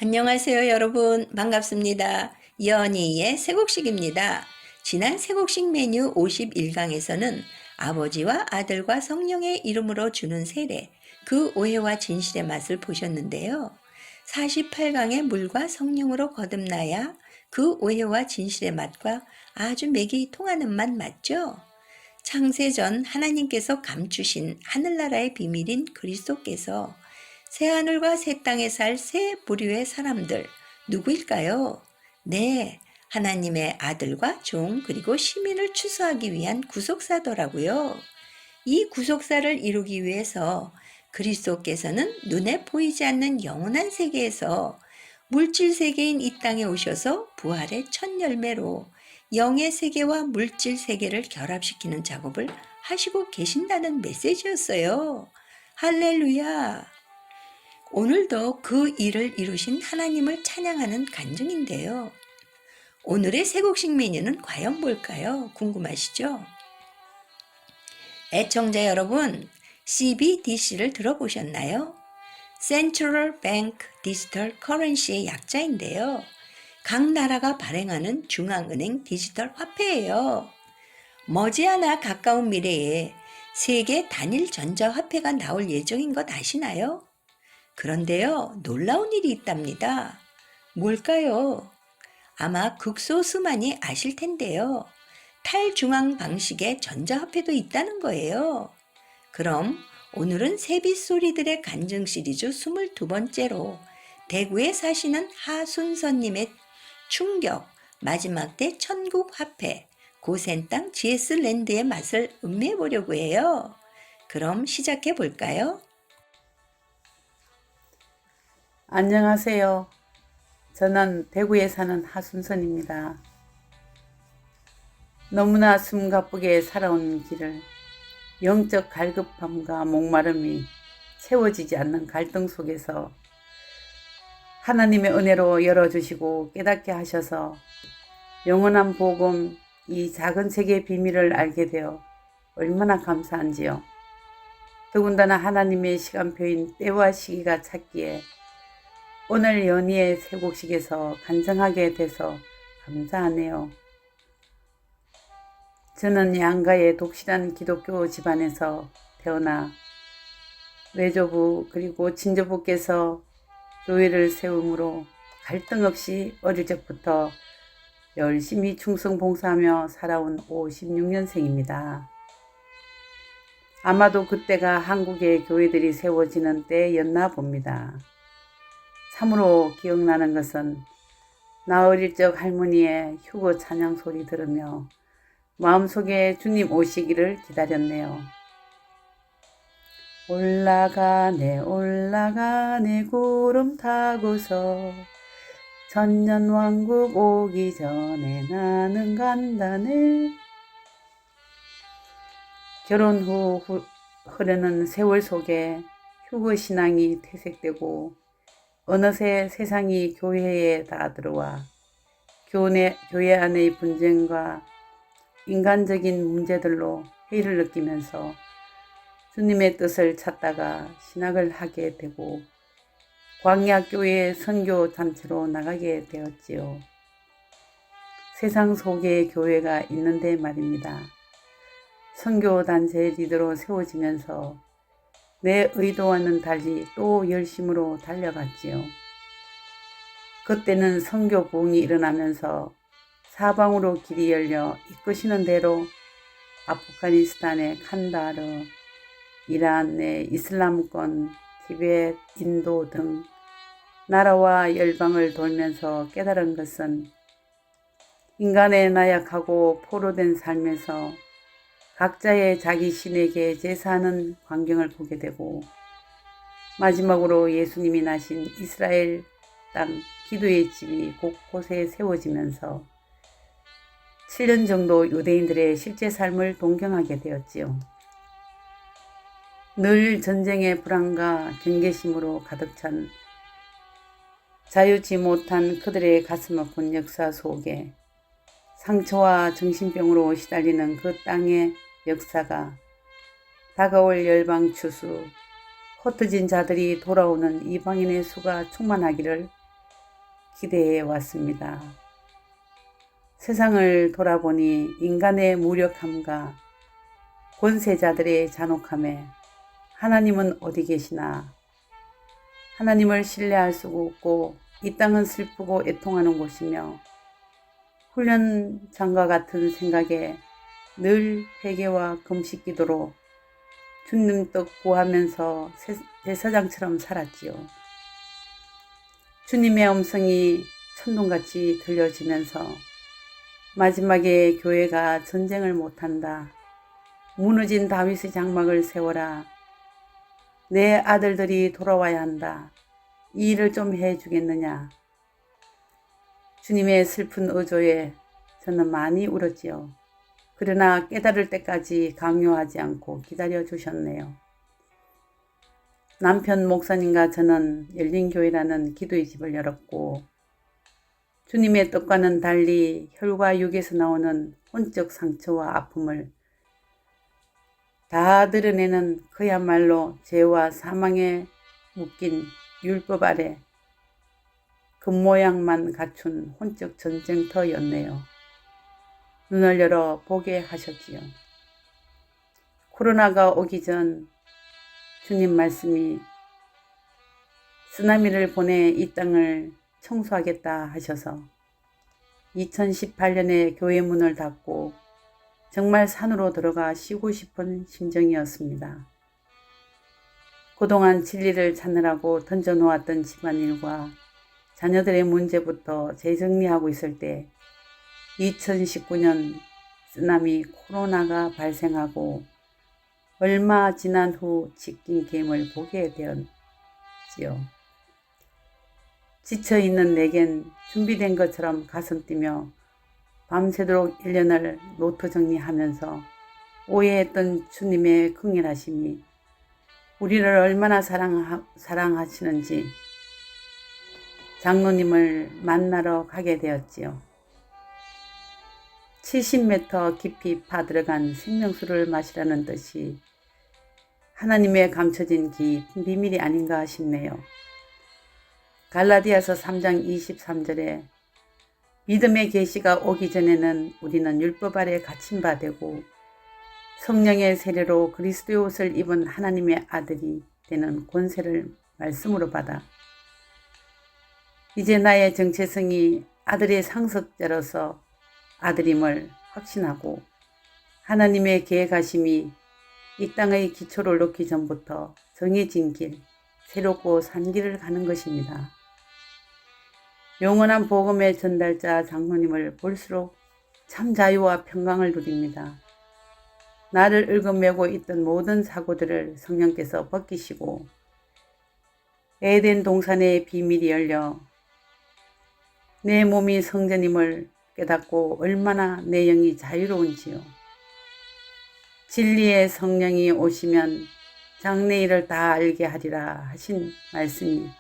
안녕하세요, 여러분. 반갑습니다. 연희의 새곡식입니다. 지난 새곡식 메뉴 51강에서는 아버지와 아들과 성령의 이름으로 주는 세례, 그 오해와 진실의 맛을 보셨는데요. 48강의 물과 성령으로 거듭나야 그 오해와 진실의 맛과 아주 맥이 통하는 맛 맞죠? 창세전 하나님께서 감추신 하늘나라의 비밀인 그리스도께서 새하늘과 새 땅에 살 새 부류의 사람들 누구일까요? 네, 하나님의 아들과 종 그리고 시민을 추수하기 위한 구속사더라고요. 이 구속사를 이루기 위해서 그리스도께서는 눈에 보이지 않는 영원한 세계에서 물질 세계인 이 땅에 오셔서 부활의 첫 열매로 영의 세계와 물질 세계를 결합시키는 작업을 하시고 계신다는 메시지였어요. 할렐루야! 오늘도 그 일을 이루신 하나님을 찬양하는 간증인데요. 오늘의 새곡식 메뉴는 과연 뭘까요? 궁금하시죠? 애청자 여러분, CBDC를 들어보셨나요? Central Bank Digital Currency의 약자인데요. 각 나라가 발행하는 중앙은행 디지털 화폐예요. 머지않아 가까운 미래에 세계 단일 전자화폐가 나올 예정인 것 아시나요? 그런데요, 놀라운 일이 있답니다. 뭘까요? 아마 극소수만이 아실 텐데요. 탈중앙 방식의 전자화폐도 있다는 거예요. 그럼 오늘은 새빗소리들의 간증 시리즈 22번째로 대구에 사시는 하순선님의 충격, 마지막 때 천국 화폐, 고센땅 GS랜드의 맛을 음미해 보려고 해요. 그럼 시작해 볼까요? 안녕하세요. 저는 대구에 사는 하순선입니다. 너무나 숨가쁘게 살아온 길을 영적 갈급함과 목마름이 채워지지 않는 갈등 속에서 하나님의 은혜로 열어주시고 깨닫게 하셔서 영원한 복음, 이 작은 책의 비밀을 알게 되어 얼마나 감사한지요. 더군다나 하나님의 시간표인 때와 시기가 찼기에 오늘 연희의 새곡식에서 간증하게 돼서 감사하네요. 저는 양가의 독실한 기독교 집안에서 태어나 외조부 그리고 친조부께서 교회를 세움으로 갈등 없이 어릴 적부터 열심히 충성봉사하며 살아온 56년생입니다. 아마도 그때가 한국의 교회들이 세워지는 때였나 봅니다. 참으로 기억나는 것은 나 어릴 적 할머니의 휴거 찬양 소리 들으며 마음속에 주님 오시기를 기다렸네요. 올라가네 올라가네 구름 타고서 천년왕국 오기 전에 나는 간다네. 결혼 후 흐르는 세월 속에 휴거 신앙이 퇴색되고 어느새 세상이 교회에 다 들어와 교회 안의 분쟁과 인간적인 문제들로 회의를 느끼면서 주님의 뜻을 찾다가 신학을 하게 되고 광야교회 선교 단체로 나가게 되었지요. 세상 속에 교회가 있는데 말입니다. 선교 단체 리더로 세워지면서 내 의도와는 달리 또 열심으로 달려갔지요. 그때는 선교 부흥이 일어나면서 사방으로 길이 열려 이끄시는 대로 아프가니스탄의 칸다르, 이란의 이슬람권, 티베트, 인도 등 나라와 열방을 돌면서 깨달은 것은 인간의 나약하고 포로된 삶에서 각자의 자기 신에게 제사하는 광경을 보게 되고 마지막으로 예수님이 나신 이스라엘 땅 기도의 집이 곳곳에 세워지면서 7년 정도 유대인들의 실제 삶을 동경하게 되었지요. 늘 전쟁의 불안과 경계심으로 가득 찬 자유치 못한 그들의 가슴 아픈 역사 속에 상처와 정신병으로 시달리는 그 땅의 역사가 다가올 열방 추수, 흩어진 자들이 돌아오는 이방인의 수가 충만하기를 기대해 왔습니다. 세상을 돌아보니 인간의 무력함과 권세자들의 잔혹함에 하나님은 어디 계시나? 하나님을 신뢰할 수 없고 이 땅은 슬프고 애통하는 곳이며 훈련장과 같은 생각에 늘 회개와 금식 기도로 주님 뜻 구하면서 제사장처럼 살았지요. 주님의 음성이 천둥같이 들려지면서 마지막에 교회가 전쟁을 못한다. 무너진 다윗의 장막을 세워라. 내 아들들이 돌아와야 한다. 이 일을 좀 해주겠느냐. 주님의 슬픈 의조에 저는 많이 울었지요. 그러나 깨달을 때까지 강요하지 않고 기다려 주셨네요. 남편 목사님과 저는 열린교회라는 기도의 집을 열었고 주님의 뜻과는 달리 혈과 육에서 나오는 혼적 상처와 아픔을 다 드러내는 그야말로 죄와 사망에 묶인 율법 아래 겉모양만 갖춘 혼적 전쟁터였네요. 눈을 열어 보게 하셨지요. 코로나가 오기 전 주님 말씀이 쓰나미를 보내 이 땅을 청소하겠다 하셔서 2018년에 교회 문을 닫고 정말 산으로 들어가 쉬고 싶은 심정이었습니다. 그동안 진리를 찾느라고 던져놓았던 집안일과 자녀들의 문제부터 재정리하고 있을 때 2019년 쓰나미 코로나가 발생하고 얼마 지난 후 찢긴 겜을 보게 되었지요. 지쳐있는 내겐 준비된 것처럼 가슴 뛰며 밤새도록 1년을 노트 정리하면서 오해했던 주님의 긍휼하심이 우리를 얼마나 사랑하시는지 장로님을 만나러 가게 되었지요. 70m 깊이 파들어간 생명수를 마시라는 뜻이 하나님의 감춰진 깊은 비밀이 아닌가 싶네요. 갈라디아서 3장 23절에 믿음의 계시가 오기 전에는 우리는 율법 아래 갇힌 바 되고 성령의 세례로 그리스도의 옷을 입은 하나님의 아들이 되는 권세를 말씀으로 받아 이제 나의 정체성이 아들의 상속자로서 아들임을 확신하고 하나님의 계획하심이 이 땅의 기초를 놓기 전부터 정해진 길, 새롭고 산 길을 가는 것입니다. 영원한 복음의 전달자 장로님을 볼수록 참 자유와 평강을 누립니다. 나를 얽어매고 있던 모든 사고들을 성령께서 벗기시고 에덴 동산의 비밀이 열려 내 몸이 성전임을 깨닫고 얼마나 내 영이 자유로운지요. 진리의 성령이 오시면 장래일을 다 알게 하리라 하신 말씀이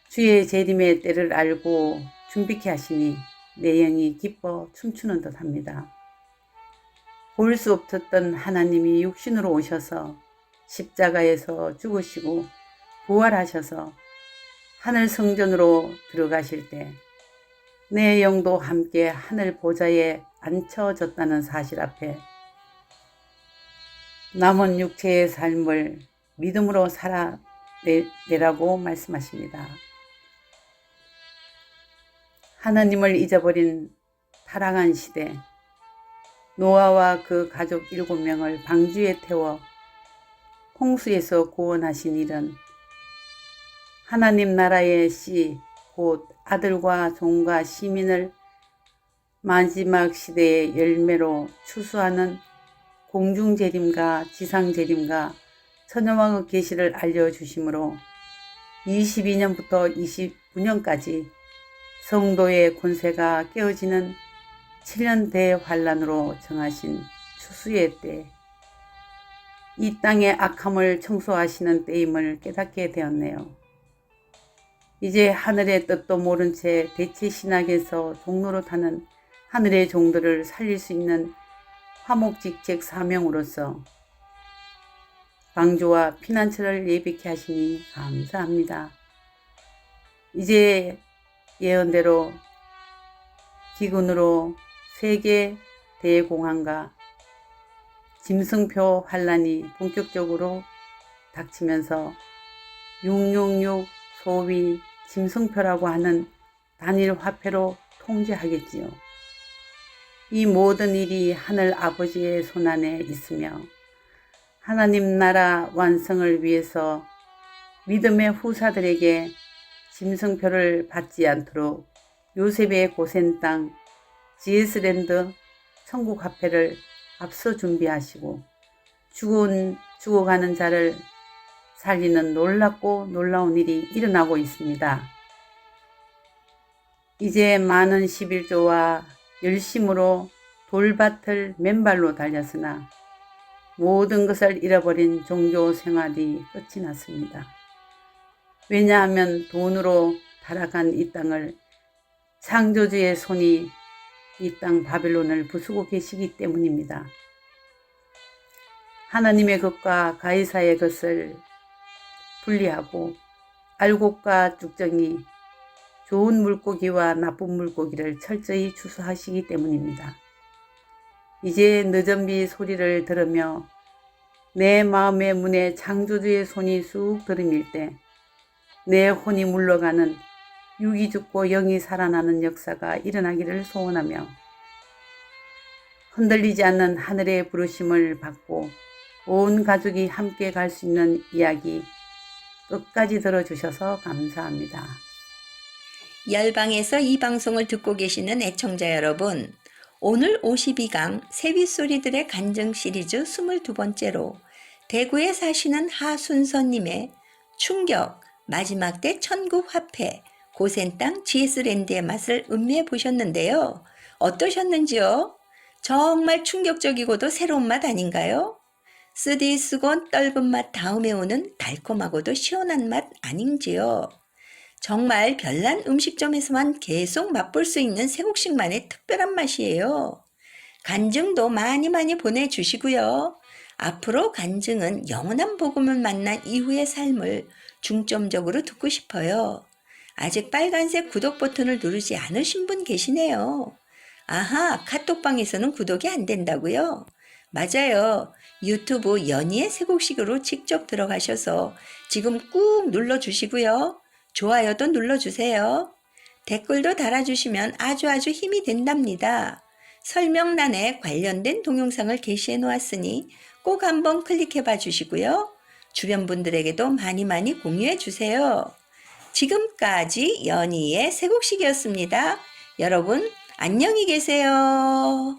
주의 재림의 때를 알고 준비케 하시니 내 영이 기뻐 춤추는 듯합니다. 볼 수 없었던 하나님이 육신으로 오셔서 십자가에서 죽으시고 부활하셔서 하늘 성전으로 들어가실 때 내 영도 함께 하늘 보좌에 앉혀졌다는 사실 앞에 남은 육체의 삶을 믿음으로 살아내라고 말씀하십니다. 하나님을 잊어버린 타락한 시대, 노아와 그 가족 7명을 방주에 태워 홍수에서 구원하신 일은 하나님 나라의 씨, 곧 아들과 종과 시민을 마지막 시대의 열매로 추수하는 공중재림과 지상재림과 천여왕의 계시를 알려주심으로 22년부터 29년까지 성도의 권세가 깨어지는 7년 대환란으로 정하신 추수의 때, 이 땅의 악함을 청소하시는 때임을 깨닫게 되었네요. 이제 하늘의 뜻도 모른 채 대체신학에서 종로로 타는 하늘의 종들을 살릴 수 있는 화목직책 사명으로서 방주와 피난처를 예비케 하시니 감사합니다. 이제 예언대로 기근으로 세계 대공황과 짐승표 환란이 본격적으로 닥치면서 666 소위 짐승표라고 하는 단일 화폐로 통제하겠지요. 이 모든 일이 하늘 아버지의 손안에 있으며 하나님 나라 완성을 위해서 믿음의 후사들에게 짐승표를 받지 않도록 요셉의 고센 땅 지에스랜드 천국 화폐를 앞서 준비하시고 죽어가는 자를 살리는 놀랍고 놀라운 일이 일어나고 있습니다. 이제 많은 11조와 열심으로 돌밭을 맨발로 달렸으나 모든 것을 잃어버린 종교 생활이 끝이 났습니다. 왜냐하면 돈으로 타락한 이 땅을 창조주의 손이 이 땅 바벨론을 부수고 계시기 때문입니다. 하나님의 것과 가이사의 것을 분리하고 알곡과 쭉정이 좋은 물고기와 나쁜 물고기를 철저히 추수하시기 때문입니다. 이제 늦은비 소리를 들으며 내 마음의 문에 창조주의 손이 쑥 들이밀 때 내 혼이 물러가는 육이 죽고 영이 살아나는 역사가 일어나기를 소원하며 흔들리지 않는 하늘의 부르심을 받고 온 가족이 함께 갈 수 있는 이야기 끝까지 들어주셔서 감사합니다. 열방에서 이 방송을 듣고 계시는 애청자 여러분, 오늘 52강 새윗소리들의 간증 시리즈 22번째로 대구에 사시는 하순서님의 충격 마지막 때 천국 화폐 고센 땅 GS랜드의 맛을 음미해 보셨는데요. 어떠셨는지요? 정말 충격적이고도 새로운 맛 아닌가요? 쓰디 쓰곤 떫은 맛 다음에 오는 달콤하고도 시원한 맛 아닌지요? 정말 별난 음식점에서만 계속 맛볼 수 있는 새곡식만의 특별한 맛이에요. 간증도 많이 보내주시고요. 앞으로 간증은 영원한 복음을 만난 이후의 삶을 중점적으로 듣고 싶어요. 아직 빨간색 구독 버튼을 누르지 않으신 분 계시네요. 아하, 카톡방에서는 구독이 안 된다고요? 맞아요. 유튜브 연희의 새곡식으로 직접 들어가셔서 지금 꾹 눌러주시고요. 좋아요도 눌러주세요. 댓글도 달아주시면 아주 힘이 된답니다. 설명란에 관련된 동영상을 게시해 놓았으니 꼭 한번 클릭해 봐 주시고요. 주변 분들에게도 많이 공유해 주세요. 지금까지 연희의 새곡식이었습니다. 여러분 안녕히 계세요.